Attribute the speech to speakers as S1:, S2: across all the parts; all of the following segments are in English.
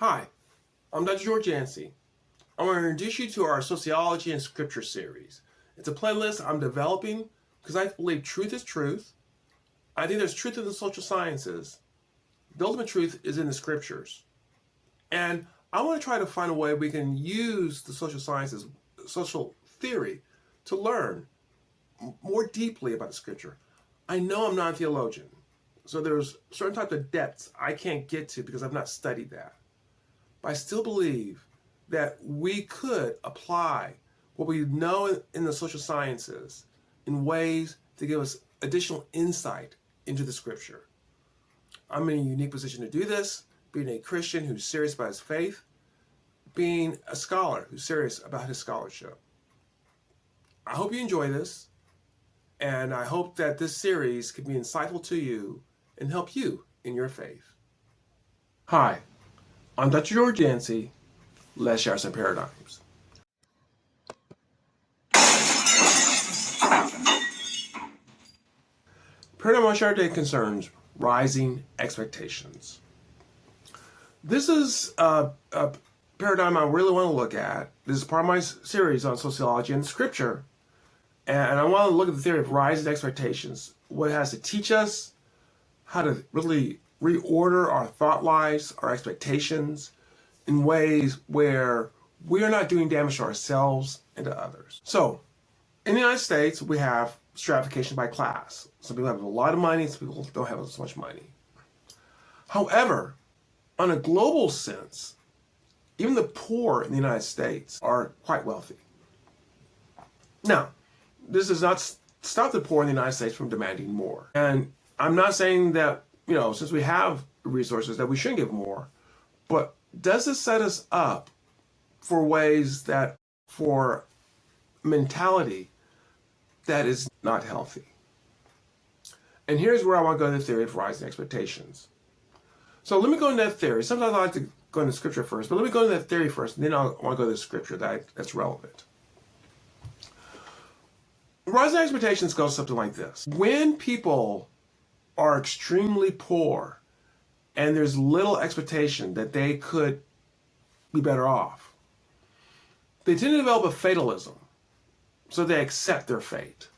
S1: Hi, I'm Dr. George Yancey. I want to introduce you to our Sociology and Scripture series. It's a playlist I'm developing because I believe truth is truth. I think there's truth in the social sciences. The ultimate truth is in the scriptures. And I want to try to find a way we can use the social sciences, social theory, to learn more deeply about the scripture. I know I'm not a theologian, so there's certain types of depths I can't get to because I've not studied that. But I still believe that we could apply what we know in the social sciences in ways to give us additional insight into the scripture. I'm in a unique position to do this, being a Christian who's serious about his faith, being a scholar who's serious about his scholarship. I hope you enjoy this, and I hope that this series can be insightful to you and help you in your faith. Hi, I'm Dr. George Yancey. Let's share some paradigms. Paradigm I share today concerns rising expectations. This is a paradigm I really want to look at. This is part of my series on sociology and scripture. And I want to look at the theory of rising expectations, what it has to teach us, how to really reorder our thought lives, our expectations, in ways where we are not doing damage to ourselves and to others. So, in the United States, we have stratification by class. Some people have a lot of money, some people don't have as much money. However, on a global sense, even the poor in the United States are quite wealthy. Now, this does not stop the poor in the United States from demanding more. And I'm not saying that, since we have resources that we shouldn't give more, but does this set us up for ways that, for mentality that is not healthy? And here's where I want to go to the theory of rising expectations. So let me go into that theory. Sometimes I like to go into scripture first, but let me go into that theory first, and then I want to go to the scripture that's relevant. Rising expectations goes something like this. When people are extremely poor and there's little expectation that they could be better off, they tend to develop a fatalism, so they accept their fate.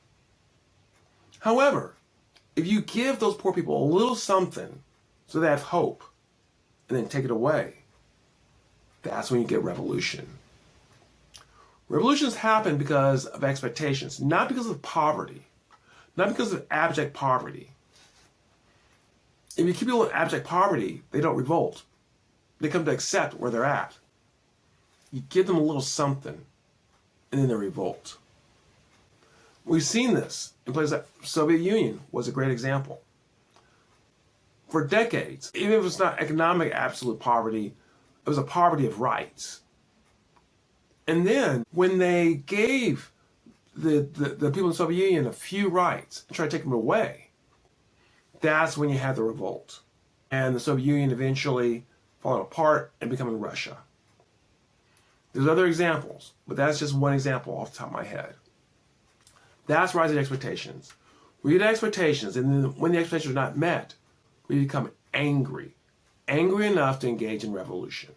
S1: However, if you give those poor people a little something so they have hope, and then take it away, that's when you get revolution. Revolutions happen because of expectations, not because of poverty, not because of abject poverty. If you keep people in abject poverty, they don't revolt. They come to accept where they're at. You give them a little something, and then they revolt. We've seen this in places like the Soviet Union was a great example. For decades, even if it's not economic absolute poverty, it was a poverty of rights. And then when they gave the people in the Soviet Union a few rights and tried to take them away, that's when you had the revolt. And the Soviet Union eventually falling apart and becoming Russia. There's other examples, but that's just one example off the top of my head. That's rising expectations. We get expectations, and then when the expectations are not met, we become angry enough to engage in revolution.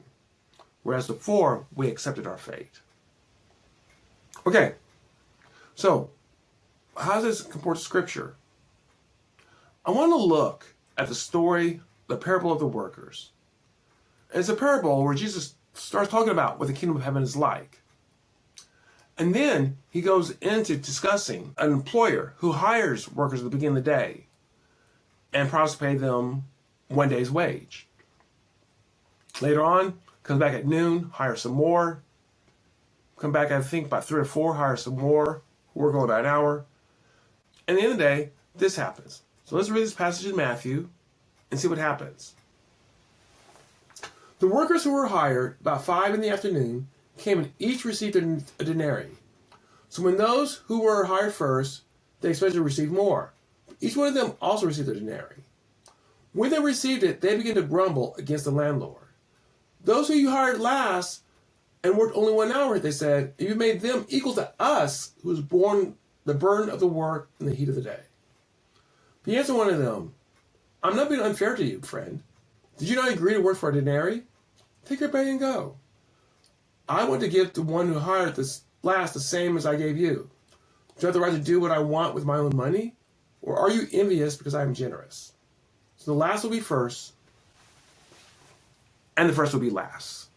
S1: Whereas before, we accepted our fate. Okay, so how does this comport to scripture? I want to look at the story, the parable of the workers. It's a parable where Jesus starts talking about what the kingdom of heaven is like. And then he goes into discussing an employer who hires workers at the beginning of the day and promises to pay them one day's wage. Later on, comes back at noon, hires some more. Come back, I think, about 3 or 4, hire some more, work only about an hour. And at the end of the day, this happens. So let's read this passage in Matthew and see what happens. The workers who were hired about 5 in the afternoon came and each received a denarius. So when those who were hired first, they expected to receive more. Each one of them also received a denarius. When they received it, they began to grumble against the landlord. Those who you hired last and worked only 1 hour, they said, you made them equal to us, who was borne the burden of the work in the heat of the day. But he answered one of them, I'm not being unfair to you, friend. Did you not agree to work for a denarius? Take your pay and go. I want to give the one who hired this last the same as I gave you. Do I have the right to do what I want with my own money? Or are you envious because I'm generous? So the last will be first, and the first will be last.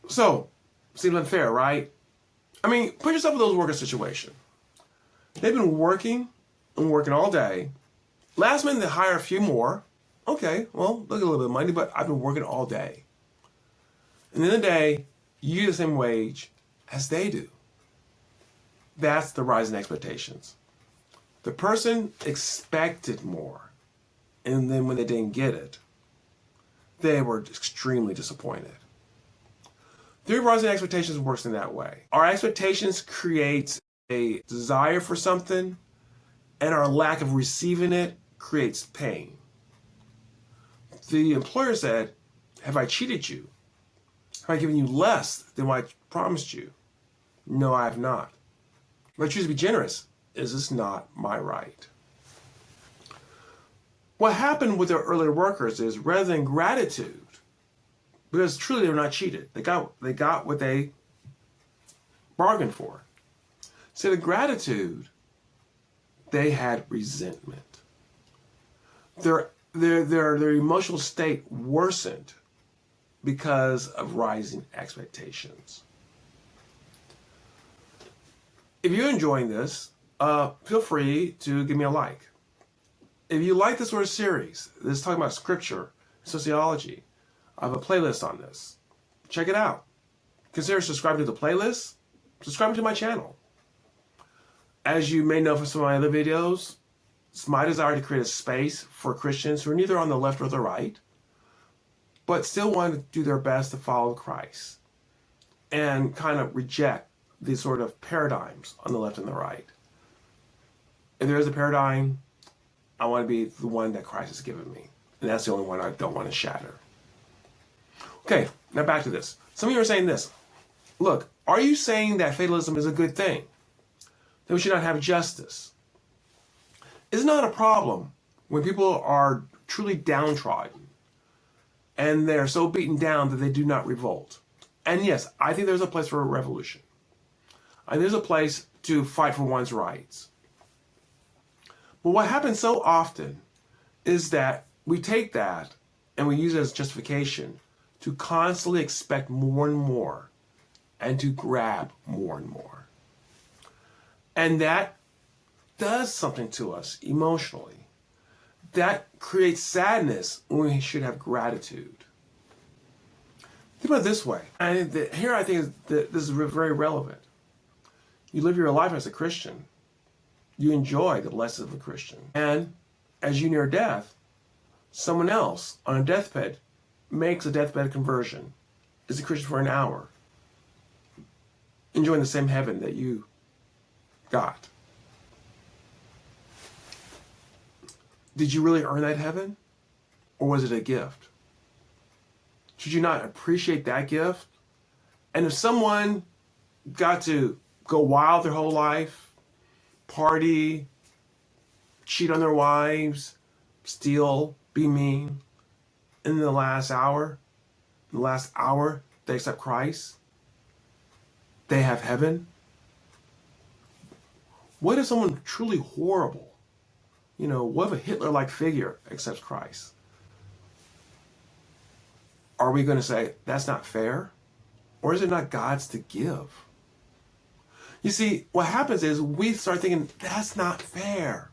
S1: So, seems unfair, right? I mean, put yourself in those workers' situation. They've been working and working all day. Last minute, they hire a few more. Okay, well, look at a little bit of money, but I've been working all day. And in the day, you get the same wage as they do. That's the rise in expectations. The person expected more, and then when they didn't get it, they were extremely disappointed. The rise in expectations works in that way. Our expectations create a desire for something, and our lack of receiving it creates pain. The employer said, have I cheated you? Have I given you less than what I promised you? No, I have not. If I choose to be generous, is this not my right? What happened with the earlier workers is rather than gratitude, because truly they were not cheated. They got what they bargained for. Instead of gratitude, they had resentment. Their emotional state worsened because of rising expectations. If you're enjoying this, feel free to give me a like. If you like this sort of series, this is talking about scripture, sociology, I have a playlist on this. Check it out. Consider subscribing to the playlist. Subscribe to my channel. As you may know from some of my other videos, it's my desire to create a space for Christians who are neither on the left or the right, but still want to do their best to follow Christ and kind of reject these sort of paradigms on the left and the right. If there is a paradigm, I want to be the one that Christ has given me. And that's the only one I don't want to shatter. Okay, now back to this. Some of you are saying this. Look, are you saying that fatalism is a good thing? That we should not have justice? It's not a problem when people are truly downtrodden and they're so beaten down that they do not revolt. And yes, I think there's a place for a revolution. And there's a place to fight for one's rights. But what happens so often is that we take that and we use it as justification to constantly expect more and more and to grab more and more. And that does something to us emotionally. That creates sadness when we should have gratitude. Think about it this way. And here I think this is very relevant. You live your life as a Christian. You enjoy the blessings of a Christian. And as you near death, someone else on a deathbed makes a deathbed conversion, is a Christian for an hour, enjoying the same heaven that you got. Did you really earn that heaven? Or was it a gift? Should you not appreciate that gift? And if someone got to go wild their whole life, party, cheat on their wives, steal, be mean, in the last hour they accept Christ, they have heaven? What if someone truly horrible, what if a Hitler-like figure accepts Christ? Are we going to say, that's not fair? Or is it not God's to give? You see, what happens is we start thinking, that's not fair,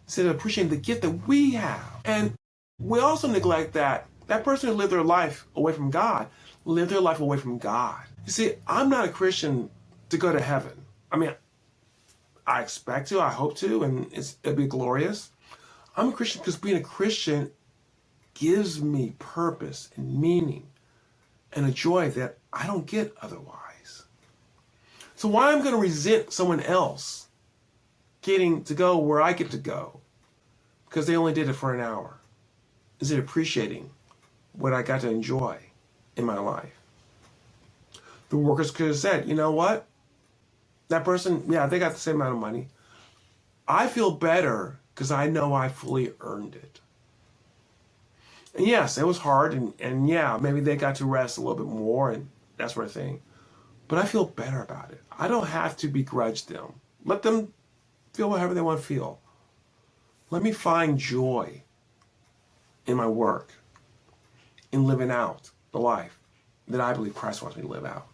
S1: instead of appreciating the gift that we have. And we also neglect that person who lived their life away from God, lived their life away from God. You see, I'm not a Christian to go to heaven. I mean, I expect to, I hope to, and it'll be glorious. I'm a Christian because being a Christian gives me purpose and meaning and a joy that I don't get otherwise. So why I'm going to resent someone else getting to go where I get to go because they only did it for an hour? Is it appreciating what I got to enjoy in my life? The workers could have said, you know what? That person, yeah, they got the same amount of money. I feel better because I know I fully earned it. And yes, it was hard, and yeah, maybe they got to rest a little bit more and that sort of thing. But I feel better about it. I don't have to begrudge them. Let them feel whatever they want to feel. Let me find joy in my work, in living out the life that I believe Christ wants me to live out.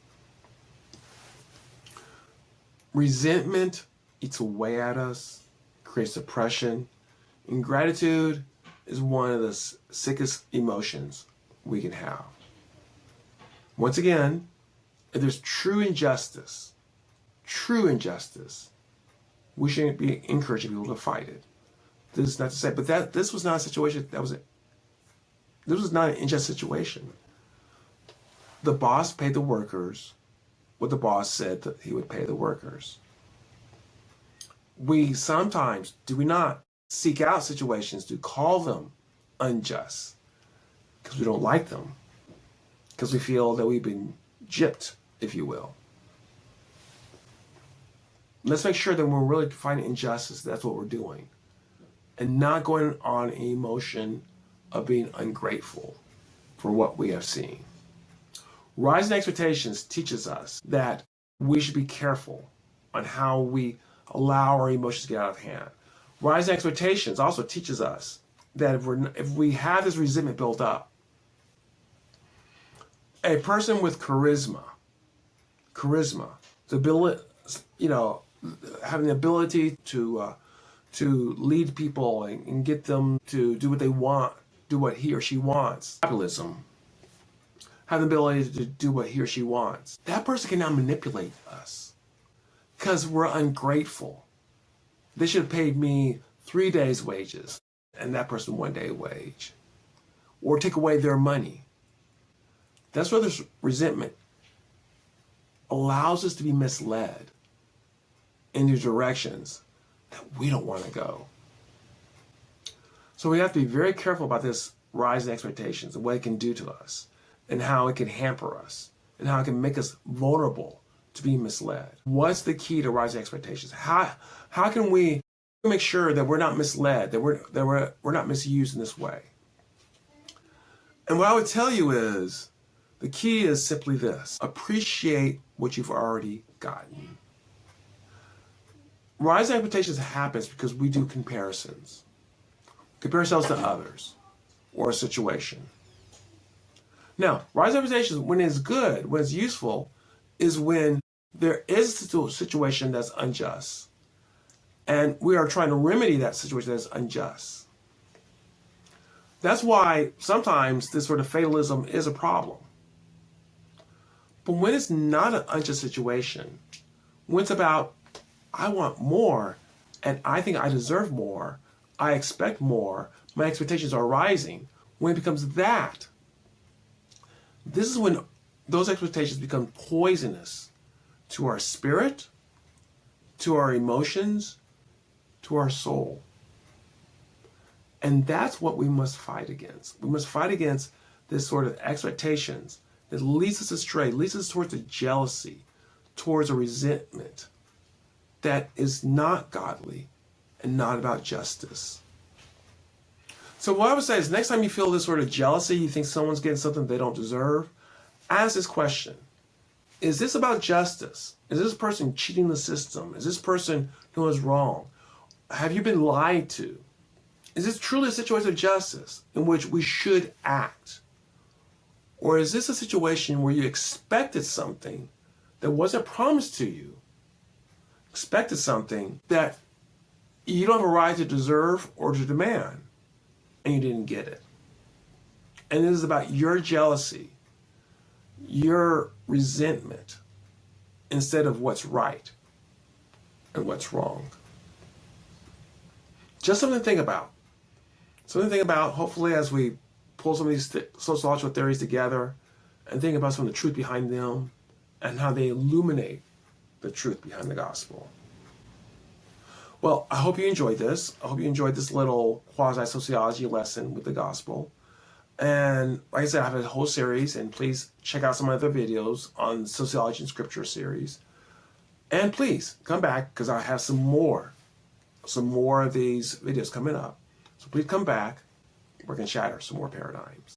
S1: Resentment eats away at us, creates depression. Ingratitude is one of the sickest emotions we can have. Once again, if there's true injustice, we shouldn't be encouraging people to fight it. This is not to say, but this was not a situation this was not an unjust situation. The boss paid the workers what the boss said that he would pay the workers. We sometimes, do we not, seek out situations to call them unjust because we don't like them, because we feel that we've been gypped, if you will. Let's make sure that when we're really finding injustice, that's what we're doing, and not going on an emotion of being ungrateful for what we have seen. Rising expectations teaches us that we should be careful on how we allow our emotions to get out of hand. Rising expectations also teaches us that if we have this resentment built up, a person with charisma, the ability, having the ability to lead people and get them to do what they want, do what he or she wants. Populism, have the ability to do what he or she wants. That person can now manipulate us because we're ungrateful. They should have paid me 3 days' wages and that person 1 day wage, or take away their money. That's where this resentment allows us to be misled into directions that we don't want to go. So we have to be very careful about this rise in expectations and what it can do to us, and how it can hamper us, and how it can make us vulnerable to be misled. What's the key to rising expectations? How can we make sure that we're not misled, that we're not misused in this way? And what I would tell you is, the key is simply this: appreciate what you've already gotten. Rising expectations happens because we do comparisons. Compare ourselves to others or a situation. Now, rising expectations, when it's good, when it's useful, is when there is a situation that's unjust, and we are trying to remedy that situation that's unjust. That's why sometimes this sort of fatalism is a problem. But when it's not an unjust situation, when it's about, I want more, and I think I deserve more, I expect more, my expectations are rising, when it becomes that, this is when those expectations become poisonous to our spirit, to our emotions, to our soul. And that's what we must fight against. We must fight against this sort of expectations that leads us astray, leads us towards a jealousy, towards a resentment that is not godly and not about justice. So what I would say is, next time you feel this sort of jealousy, you think someone's getting something they don't deserve, ask this question: is this about justice? Is this person cheating the system? Is this person who is wrong? Have you been lied to? Is this truly a situation of justice in which we should act? Or is this a situation where you expected something that wasn't promised to you? Expected something that you don't have a right to deserve or to demand, and you didn't get it. And it is about your jealousy, your resentment, instead of what's right and what's wrong. Just something to think about. Something to think about, hopefully, as we pull some of these sociological theories together and think about some of the truth behind them and how they illuminate the truth behind the gospel. Well, I hope you enjoyed this. I hope you enjoyed this little quasi-sociology lesson with the gospel. And like I said, I have a whole series, and please check out some other videos on sociology and scripture series. And please come back, because I have some more of these videos coming up. So please come back we can shatter some more paradigms.